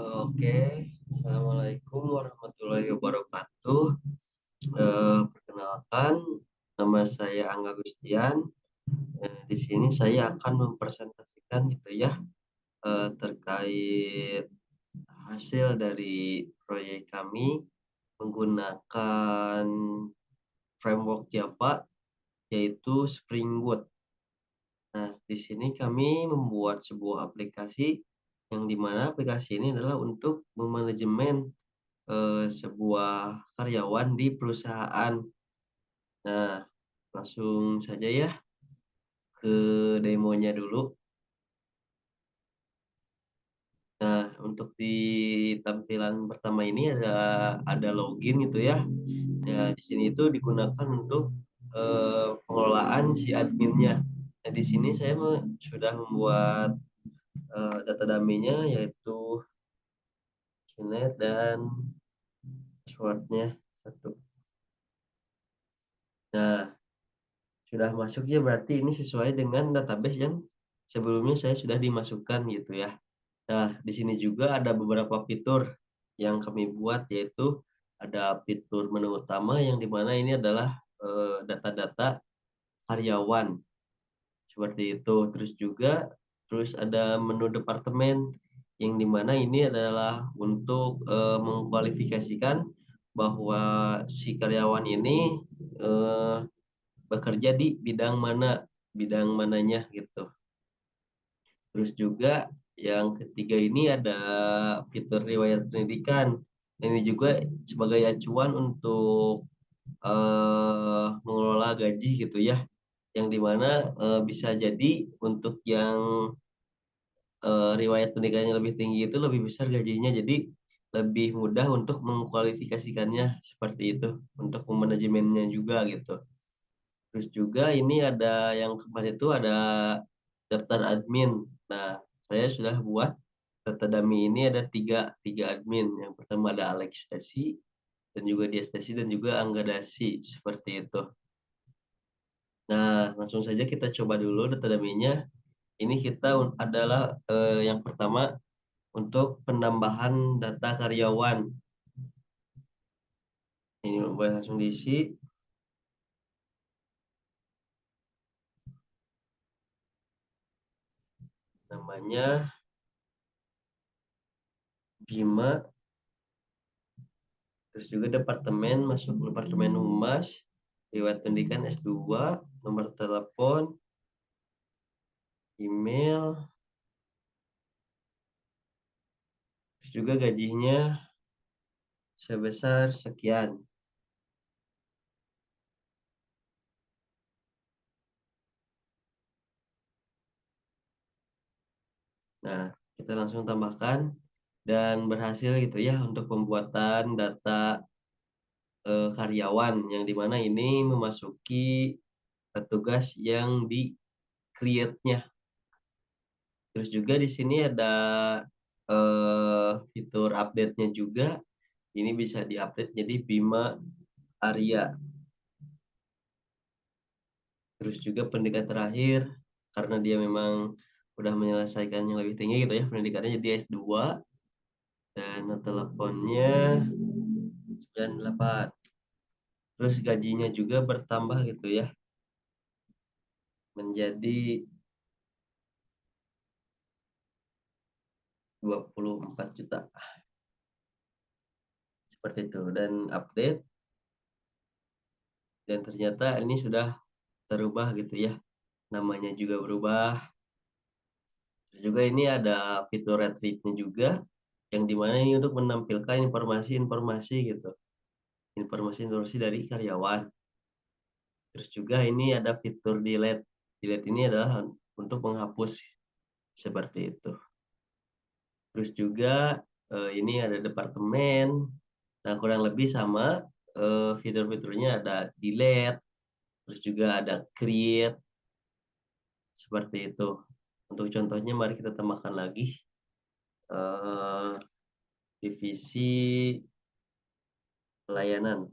Oke, Assalamualaikum warahmatullahi wabarakatuh. Perkenalkan, nama saya Angga Gustian. Di sini saya akan mempresentasikan gitu ya, terkait hasil dari proyek kami menggunakan framework Java yaitu Spring Boot. Nah, di sini kami membuat sebuah aplikasi yang dimana aplikasi ini adalah untuk memanajemen sebuah karyawan di perusahaan. Nah, langsung saja ya ke demonya dulu. Nah, untuk di tampilan pertama ini ada login gitu ya. Ya, di sini itu digunakan untuk pengelolaan si adminnya. Nah, di sini saya sudah membuat data dummy-nya yaitu Knet dan password-nya satu. Nah, sudah masuk ya berarti ini sesuai dengan database yang sebelumnya saya sudah dimasukkan gitu ya. Nah, di sini juga ada beberapa fitur yang kami buat yaitu ada fitur menu utama yang dimana ini adalah data-data karyawan seperti itu. Terus ada menu departemen yang dimana ini adalah untuk mengkualifikasikan bahwa si karyawan ini eh, bekerja di bidang mananya gitu. Terus juga yang ketiga ini ada fitur riwayat pendidikan. Ini juga sebagai acuan untuk mengelola gaji gitu ya. Yang dimana bisa jadi untuk yang riwayat pendidikannya lebih tinggi itu lebih besar gajinya. Jadi lebih mudah untuk mengkualifikasikannya seperti itu untuk manajemennya juga gitu. Terus juga ini ada yang kemarin itu ada daftar admin. Nah, saya sudah buat data dummy ini ada tiga admin. Yang pertama ada Alex Stasi, dan juga Dia Stasi, dan juga Angga Dasi, seperti itu. Nah, langsung saja kita coba dulu data dummy-nya. Ini kita adalah yang pertama untuk penambahan data karyawan. Ini boleh langsung diisi. Namanya Bima. Terus juga departemen, masuk departemen humas, riwayat pendidikan S2, nomor telepon, email, terus juga gajinya sebesar sekian. Nah, kita langsung tambahkan dan berhasil gitu ya untuk pembuatan data karyawan yang dimana ini memasuki tugas yang di create-nya. Terus juga di sini ada fitur update-nya juga. Ini bisa diupdate jadi Bima Arya. Terus juga pendidikan terakhir karena dia memang udah menyelesaikan yang lebih tinggi gitu ya pendidikannya jadi S2 dan teleponnya 98. Terus gajinya juga bertambah gitu ya menjadi 24 juta seperti itu dan update dan ternyata ini sudah terubah gitu ya. Namanya juga berubah. Terus juga ini ada fitur retrieve-nya juga yang dimana ini untuk menampilkan informasi-informasi gitu. Informasi-informasi dari karyawan. Terus juga ini ada fitur delete. Delete ini adalah untuk menghapus seperti itu. Terus juga ini ada departemen. Nah, kurang lebih sama fitur-fiturnya ada delete, terus juga ada create seperti itu. Untuk contohnya mari kita tambahkan lagi eh, divisi pelayanan.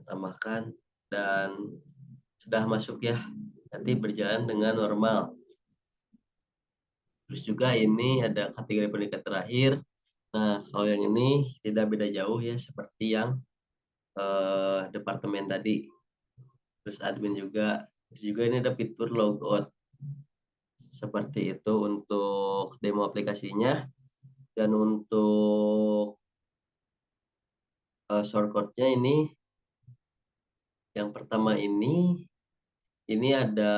Tambahkan dan sudah masuk ya. Nanti berjalan dengan normal. Terus juga ini ada kategori pendidikan terakhir. Nah, kalau yang ini tidak beda jauh ya seperti yang departemen tadi. Terus admin juga. Terus juga ini ada fitur logout. Seperti itu untuk demo aplikasinya. Dan untuk shortcutnya ini, yang pertama ini ada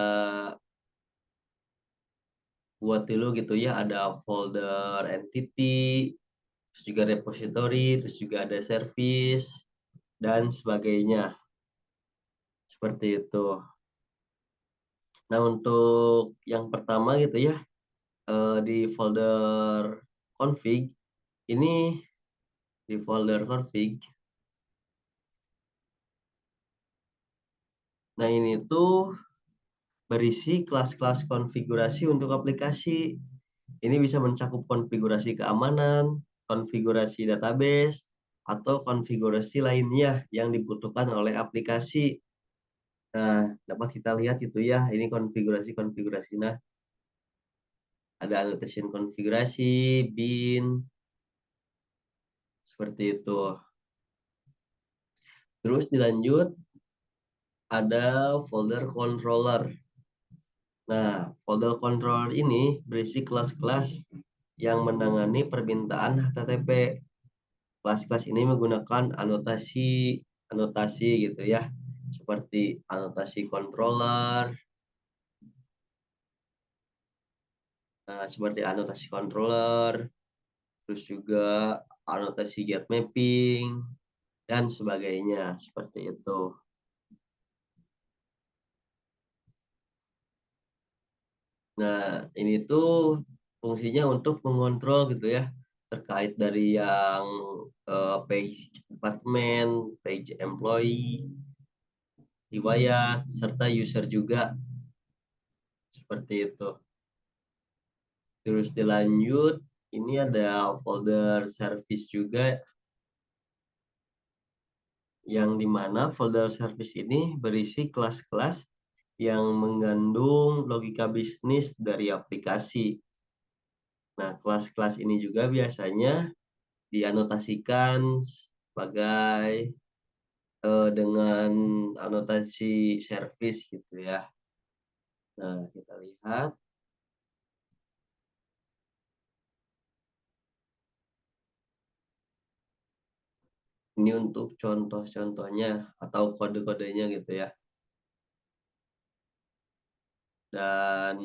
buat dulu gitu ya, ada folder entity, terus juga repository, terus juga ada service, dan sebagainya. Seperti itu. Nah, untuk yang pertama gitu ya, di folder config, ini di folder config, nah ini tuh berisi kelas-kelas konfigurasi untuk aplikasi. Ini bisa mencakup konfigurasi keamanan, konfigurasi database, atau konfigurasi lainnya yang dibutuhkan oleh aplikasi. Nah, dapat kita lihat itu ya, ini konfigurasi-konfigurasi. Nah, ada annotation konfigurasi, bin, seperti itu. Terus dilanjut, ada folder controller. Nah, folder controller ini berisi kelas-kelas yang menangani permintaan HTTP. Kelas-kelas ini menggunakan anotasi gitu ya, seperti anotasi controller, terus juga anotasi get mapping dan sebagainya, seperti itu. Nah, ini tuh fungsinya untuk mengontrol gitu ya, terkait dari yang page departemen, page employee, riwayat, serta user juga, seperti itu. Terus dilanjut, ini ada folder service juga, yang dimana folder service ini berisi kelas-kelas yang mengandung logika bisnis dari aplikasi. Nah, kelas-kelas ini juga biasanya dianotasikan sebagai dengan anotasi service gitu ya. Nah, kita lihat. Ini untuk contoh-contohnya atau kode-kodenya gitu ya. Dan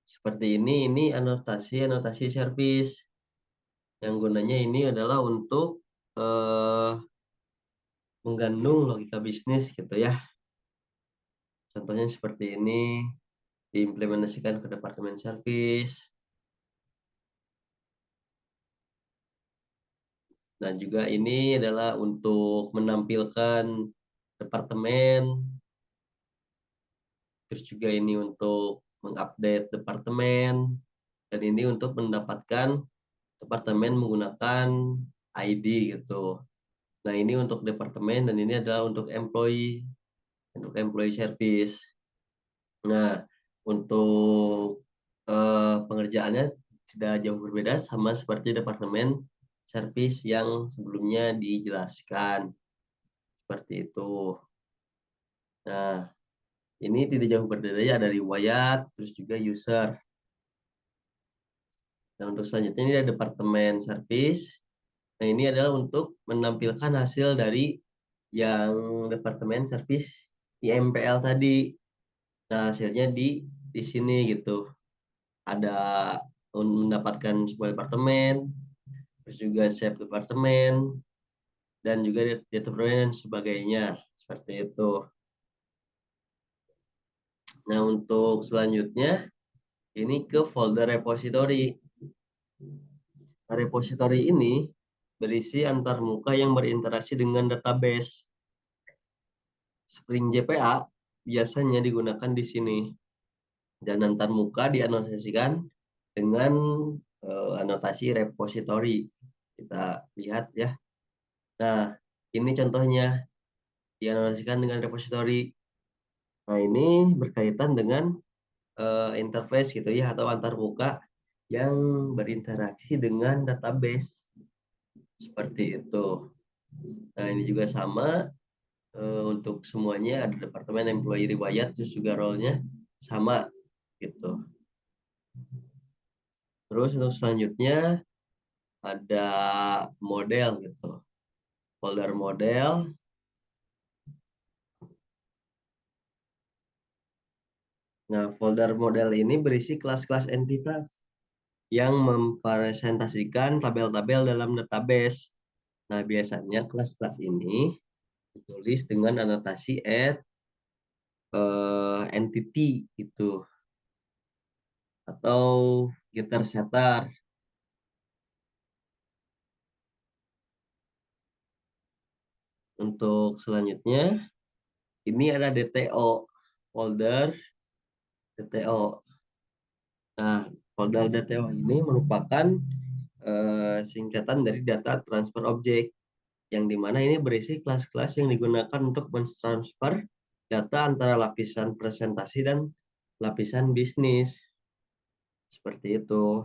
seperti ini anotasi service. Yang gunanya ini adalah untuk menggandung logika bisnis gitu ya. Contohnya seperti ini, diimplementasikan ke departemen service. Dan juga ini adalah untuk menampilkan departemen, terus juga ini untuk mengupdate departemen, dan ini untuk mendapatkan departemen menggunakan ID gitu. Nah, ini untuk departemen dan ini adalah untuk employee service. Nah, untuk pengerjaannya tidak jauh berbeda sama seperti departemen service yang sebelumnya dijelaskan. Seperti itu. Nah, ini tidak jauh berbeda ya dari riwayat, terus juga user. Nah, untuk selanjutnya ini ada departemen service. Nah, ini adalah untuk menampilkan hasil dari yang departemen service di MPL tadi. Nah, hasilnya di sini gitu. Ada mendapatkan sebuah departemen, terus juga save departemen, dan juga departemen dan sebagainya. Seperti itu. Nah, untuk selanjutnya, ini ke folder repository. Nah, repository ini berisi antarmuka yang berinteraksi dengan database. Spring JPA biasanya digunakan di sini. Dan antarmuka dianotasikan dengan anotasi repository. Kita lihat ya. Nah, ini contohnya dianotasikan dengan repository. Nah, ini berkaitan dengan interface gitu ya atau antarmuka yang berinteraksi dengan database, seperti itu. Nah, ini juga sama, untuk semuanya ada departemen employee riwayat, terus juga role-nya sama gitu. Terus untuk selanjutnya ada model gitu. Folder model. Nah, folder model ini berisi kelas-kelas entitas yang mempresentasikan tabel-tabel dalam database. Nah, biasanya kelas-kelas ini ditulis dengan anotasi entity itu atau getter setter. Untuk selanjutnya ini ada DTO, folder DTO. Nah, folder DTO ini merupakan singkatan dari data transfer object, yang dimana ini berisi kelas-kelas yang digunakan untuk mentransfer data antara lapisan presentasi dan lapisan bisnis. Seperti itu.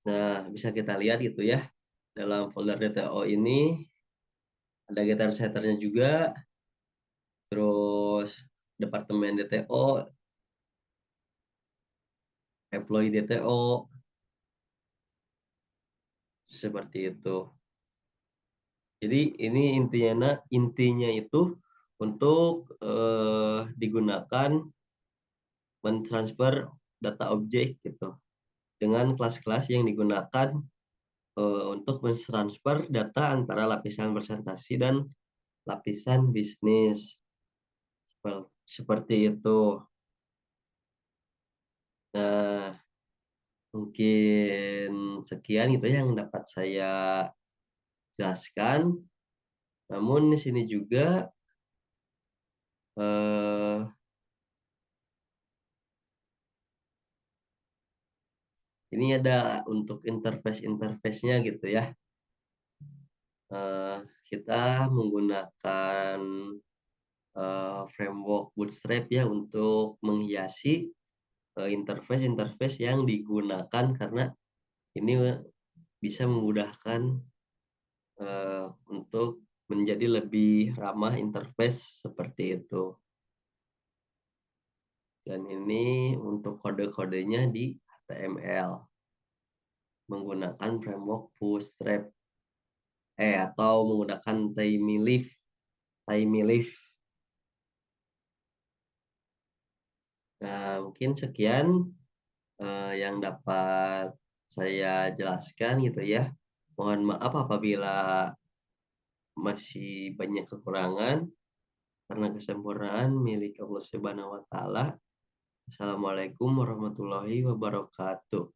Nah, bisa kita lihat gitu ya, dalam folder DTO ini ada getter setternya juga, terus departemen DTO, employee DTO, seperti itu. Jadi ini intinya itu untuk digunakan mentransfer data objek gitu dengan kelas-kelas yang digunakan untuk mentransfer data antara lapisan presentasi dan lapisan bisnis. Seperti itu. Nah, mungkin sekian itu yang dapat saya jelaskan. Namun di sini juga eh, ini ada untuk interface-interface-nya gitu ya. Eh, kita menggunakan framework Bootstrap ya untuk menghiasi interface-interface yang digunakan, karena ini bisa memudahkan untuk menjadi lebih ramah interface seperti itu. Dan ini untuk kode-kodenya di HTML menggunakan framework Bootstrap atau menggunakan Timeleaf. Nah, mungkin sekian yang dapat saya jelaskan gitu ya. Mohon maaf apabila masih banyak kekurangan, karena kesempurnaan milik Allah Subhanahu wa taala. Assalamualaikum warahmatullahi wabarakatuh.